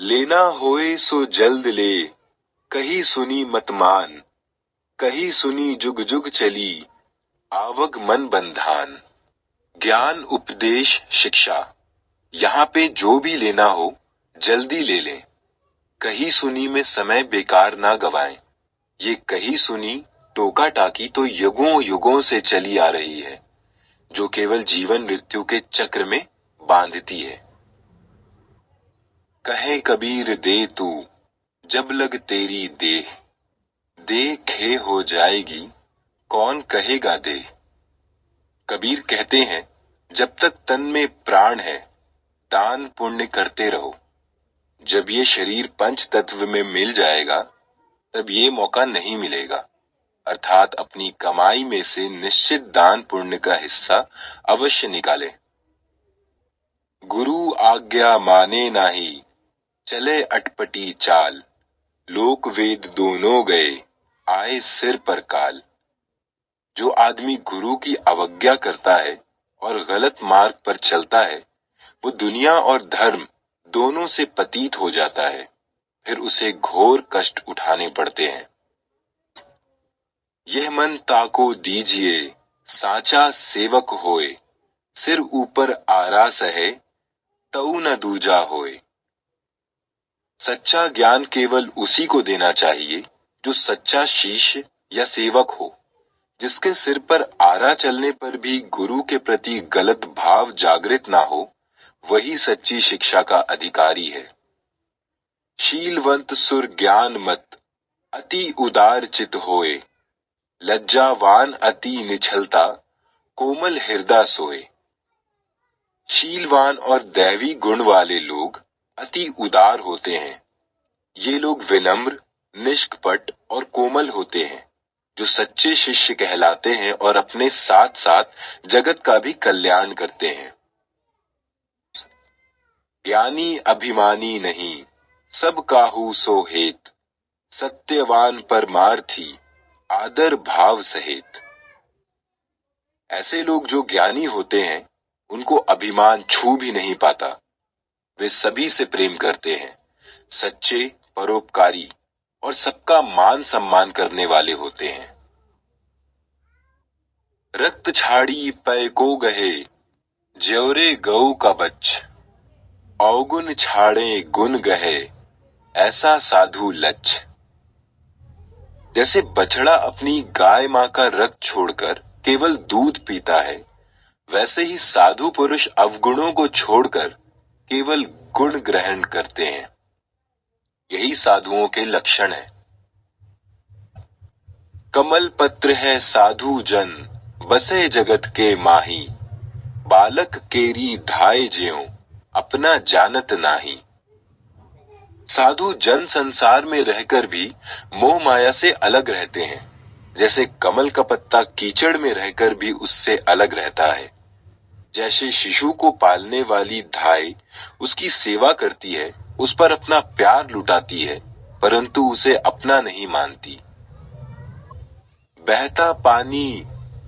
लेना होए सो जल्द ले, कही सुनी मत मान, कही सुनी जुग जुग चली, आवग मन बंधान। ज्ञान उपदेश शिक्षा, यहाँ पे जो भी लेना हो जल्दी ले लें। कही सुनी में समय बेकार ना गवाएं। ये कही सुनी टोका टाकी तो युगों युगों से चली आ रही है, जो केवल जीवन मृत्यु के चक्र में बांधती है। कहे कबीर दे तू, जब लग तेरी देह, दे खे हो जाएगी, कौन कहेगा दे। कबीर कहते हैं, जब तक तन में प्राण है दान पुण्य करते रहो। जब ये शरीर पंच तत्व में मिल जाएगा तब ये मौका नहीं मिलेगा, अर्थात अपनी कमाई में से निश्चित दान पुण्य का हिस्सा अवश्य निकाले। गुरु आज्ञा माने नाही, चले अटपटी चाल, लोक वेद दोनों गए, आए सिर पर काल। जो आदमी गुरु की अवज्ञा करता है और गलत मार्ग पर चलता है, वो दुनिया और धर्म दोनों से पतित हो जाता है, फिर उसे घोर कष्ट उठाने पड़ते हैं। यह मन ताको दीजिए, साचा सेवक होए, सिर ऊपर आरा सहे, तऊ न दूजा होए। सच्चा ज्ञान केवल उसी को देना चाहिए जो सच्चा शिष्य या सेवक हो। जिसके सिर पर आरा चलने पर भी गुरु के प्रति गलत भाव जागृत ना हो, वही सच्ची शिक्षा का अधिकारी है। शीलवंत सुर ज्ञान मत, अति उदार चित होए, लज्जावान अति निछलता, कोमल हृदय सोए। शीलवान और दैवी गुण वाले लोग अति उदार होते हैं। ये लोग विनम्र, निष्कपट और कोमल होते हैं, जो सच्चे शिष्य कहलाते हैं और अपने साथ साथ जगत का भी कल्याण करते हैं। ज्ञानी अभिमानी नहीं, सब काहू सो हेत, सत्यवान परमार्थी, आदर भाव सहित। ऐसे लोग जो ज्ञानी होते हैं उनको अभिमान छू भी नहीं पाता। वे सभी से प्रेम करते हैं, सच्चे, परोपकारी और सबका मान सम्मान करने वाले होते हैं। रक्त छाड़ी पै को गहे, ज्योरे गऊ का बच्च, अवगुण छाड़े गुण गहे, ऐसा साधु लच्छ। जैसे बछड़ा अपनी गाय मां का रक्त छोड़कर केवल दूध पीता है, वैसे ही साधु पुरुष अवगुणों को छोड़कर केवल गुण ग्रहण करते हैं। यही साधुओं के लक्षण है। कमल पत्र है साधु जन, बसे जगत के माही, बालक केरी धाय ज्यों, अपना जानत नाही। साधु जन संसार में रहकर भी मोह माया से अलग रहते हैं, जैसे कमल का पत्ता कीचड़ में रहकर भी उससे अलग रहता है। जैसे शिशु को पालने वाली धाय उसकी सेवा करती है, उस पर अपना प्यार लुटाती है, परंतु उसे अपना नहीं मानती। बहता पानी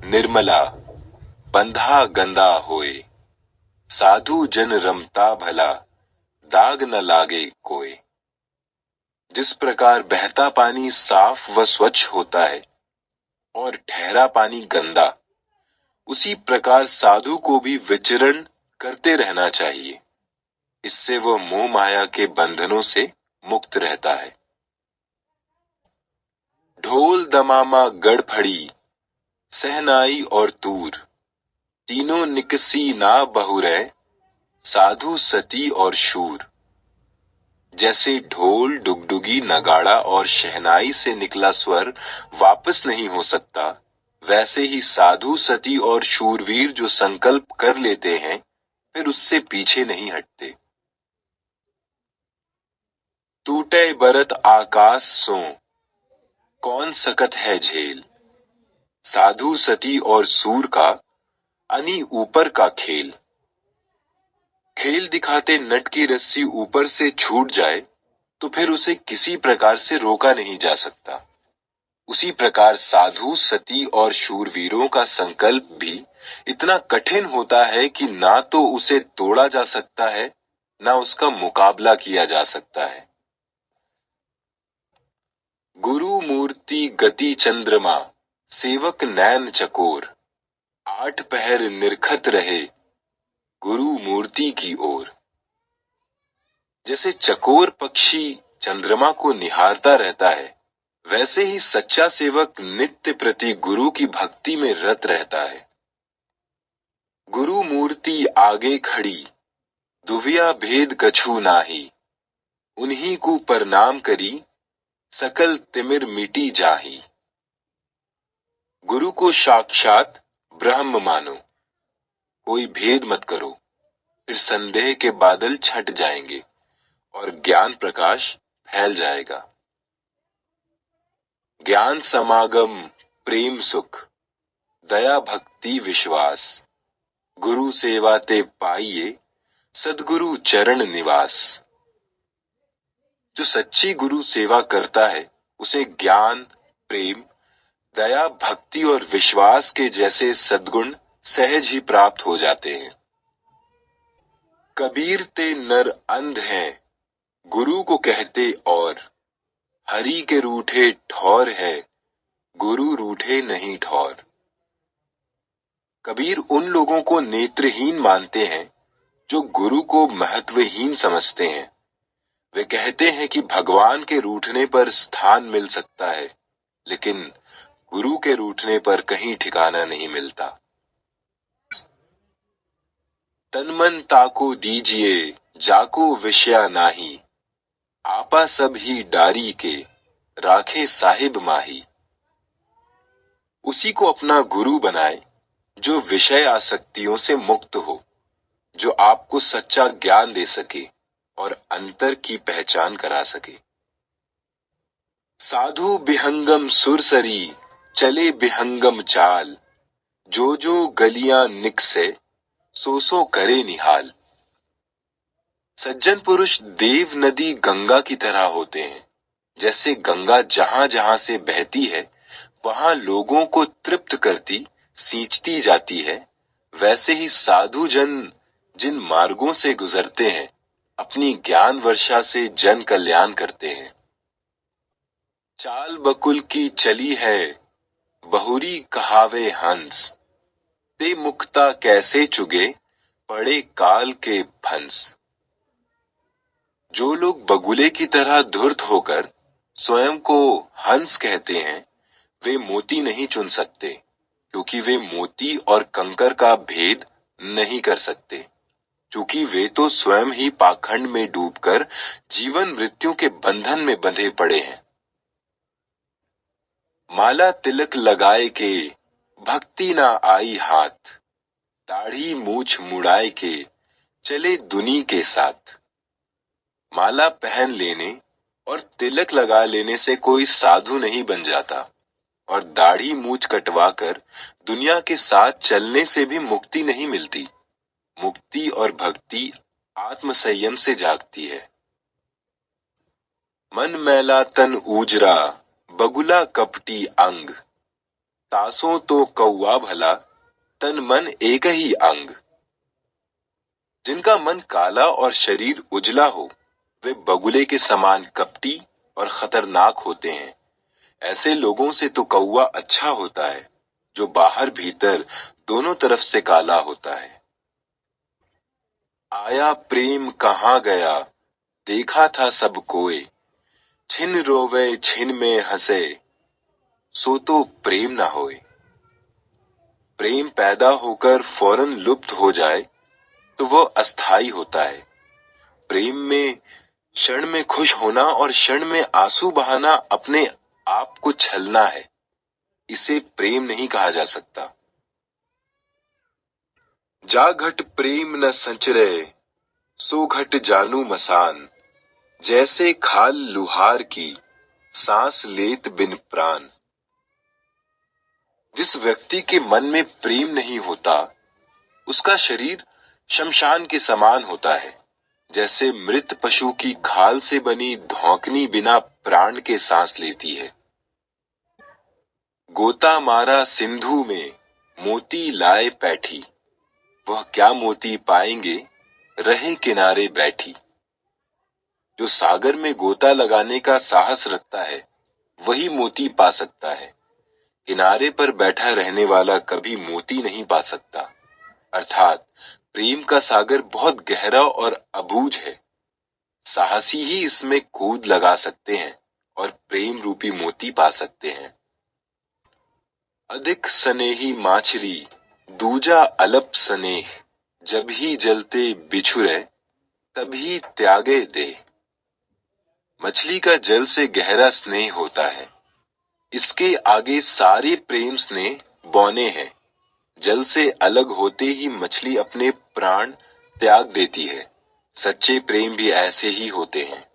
निर्मला, बंधा गंदा होए, साधु जन रमता भला, दाग न लागे कोय। जिस प्रकार बहता पानी साफ व स्वच्छ होता है और ठहरा पानी गंदा, उसी प्रकार साधु को भी विचरण करते रहना चाहिए। इससे वह मोह माया के बंधनों से मुक्त रहता है। ढोल दमामा गड़फड़ी, सहनाई और तूर, तीनों निकसी ना बहुरे, साधु सती और शूर। जैसे ढोल, डुगडुगी, नगाड़ा और शहनाई से निकला स्वर वापस नहीं हो सकता, वैसे ही साधु, सती और शूरवीर जो संकल्प कर लेते हैं फिर उससे पीछे नहीं हटते। टूटे बरत आकाश सो, कौन सकत है झेल, साधु, सती और सूर का अनी ऊपर का खेल। खेल दिखाते नट की रस्सी ऊपर से छूट जाए तो फिर उसे किसी प्रकार से रोका नहीं जा सकता। उसी प्रकार साधु, सती और शूरवीरों का संकल्प भी इतना कठिन होता है कि ना तो उसे तोड़ा जा सकता है ना उसका मुकाबला किया जा सकता है। गुरु मूर्ति गति चंद्रमा, सेवक नैन चकोर, 8 पहर निरखत रहे गुरु मूर्ति की ओर। जैसे चकोर पक्षी चंद्रमा को निहारता रहता है, वैसे ही सच्चा सेवक नित्य प्रति गुरु की भक्ति में रत रहता है। गुरु मूर्ति आगे खड़ी, दुविया भेद कछु नाही, उन्हीं को प्रणाम करी, सकल तिमिर मिटी जाही। गुरु को साक्षात ब्रह्म मानो, कोई भेद मत करो, फिर संदेह के बादल छट जाएंगे और ज्ञान प्रकाश फैल जाएगा। ज्ञान समागम प्रेम सुख, दया भक्ति विश्वास, गुरु सेवा ते पाइए सद्गुरु चरण निवास। जो सच्ची गुरु सेवा करता है, उसे ज्ञान, प्रेम, दया, भक्ति और विश्वास के जैसे सद्गुण सहज ही प्राप्त हो जाते हैं। कबीर ते नर अंध हैं, गुरु को कहते और, हरि के रूठे ठौर है, गुरु रूठे नहीं ठौर। कबीर उन लोगों को नेत्रहीन मानते हैं जो गुरु को महत्वहीन समझते हैं। वे कहते हैं कि भगवान के रूठने पर स्थान मिल सकता है, लेकिन गुरु के रूठने पर कहीं ठिकाना नहीं मिलता। तन मन ताको दीजिए, जाको विषया नाही, आपा सब ही डारी के, राखे साहिब माही। उसी को अपना गुरु बनाए जो विषय आसक्तियों से मुक्त हो, जो आपको सच्चा ज्ञान दे सके और अंतर की पहचान करा सके। साधु बिहंगम सुरसरी, चले बिहंगम चाल, जो जो गलियां निकसे, सो करे निहाल। सज्जन पुरुष देव नदी गंगा की तरह होते हैं। जैसे गंगा जहां जहां से बहती है, वहां लोगों को तृप्त करती, सींचती जाती है, वैसे ही साधु जन जिन मार्गों से गुजरते हैं, अपनी ज्ञान वर्षा से जन कल्याण करते हैं। चाल बकुल की चली है, बहुरी कहावे हंस, ते मुक्ता कैसे चुगे, पड़े काल के फंस। जो लोग बगुले की तरह धूर्त होकर स्वयं को हंस कहते हैं, वे मोती नहीं चुन सकते, क्योंकि वे मोती और कंकर का भेद नहीं कर सकते, क्योंकि वे तो स्वयं ही पाखंड में डूबकर जीवन मृत्यु के बंधन में बंधे पड़े हैं। माला तिलक लगाए के, भक्ति ना आई हाथ, दाढ़ी मूछ मुड़ाए के, चले दुनी के साथ। माला पहन लेने और तिलक लगा लेने से कोई साधु नहीं बन जाता, और दाढ़ी मूछ कटवाकर दुनिया के साथ चलने से भी मुक्ति नहीं मिलती। मुक्ति और भक्ति आत्म संयम से जागती है। मन मैला तन ऊजरा, बगुला कपटी अंग, तासों तो कौवा भला, तन मन एक ही अंग। जिनका मन काला और शरीर उजला हो, वे बगुले के समान कपटी और खतरनाक होते हैं। ऐसे लोगों से तो कौवा अच्छा होता है, जो बाहर भीतर दोनों तरफ से काला होता है। आया प्रेम कहाँ गया, देखा था सब कोय, छिन रोवे छिन में हंसे, सो तो प्रेम ना होए। प्रेम पैदा होकर फौरन लुप्त हो जाए तो वह अस्थाई होता है। प्रेम में क्षण में खुश होना और क्षण में आंसू बहाना अपने आप को छलना है। इसे प्रेम नहीं कहा जा सकता। जा घट प्रेम न संचरे, सो घट जानू मसान, जैसे खाल लुहार की, सांस लेत बिन प्राण। जिस व्यक्ति के मन में प्रेम नहीं होता, उसका शरीर शमशान के समान होता है। जैसे मृत पशु की खाल से बनी धौंकनी बिना प्राण के सांस लेती है। गोता मारा सिंधु में, मोती लाए पैठी, वह क्या मोती पाएंगे, रहे किनारे बैठी। जो सागर में गोता लगाने का साहस रखता है वही मोती पा सकता है। किनारे पर बैठा रहने वाला कभी मोती नहीं पा सकता। अर्थात प्रेम का सागर बहुत गहरा और अबूझ है। साहसी ही इसमें कूद लगा सकते हैं और प्रेम रूपी मोती पा सकते हैं। अधिक स्नेही माछरी दूजा अलप स्नेह, जब ही जलते बिछुरे तभी त्यागे दे। मछली का जल से गहरा स्नेह होता है। इसके आगे सारे प्रेम स्नेह बौने हैं। जल से अलग होते ही मछली अपने प्राण त्याग देती है। सच्चे प्रेम भी ऐसे ही होते हैं।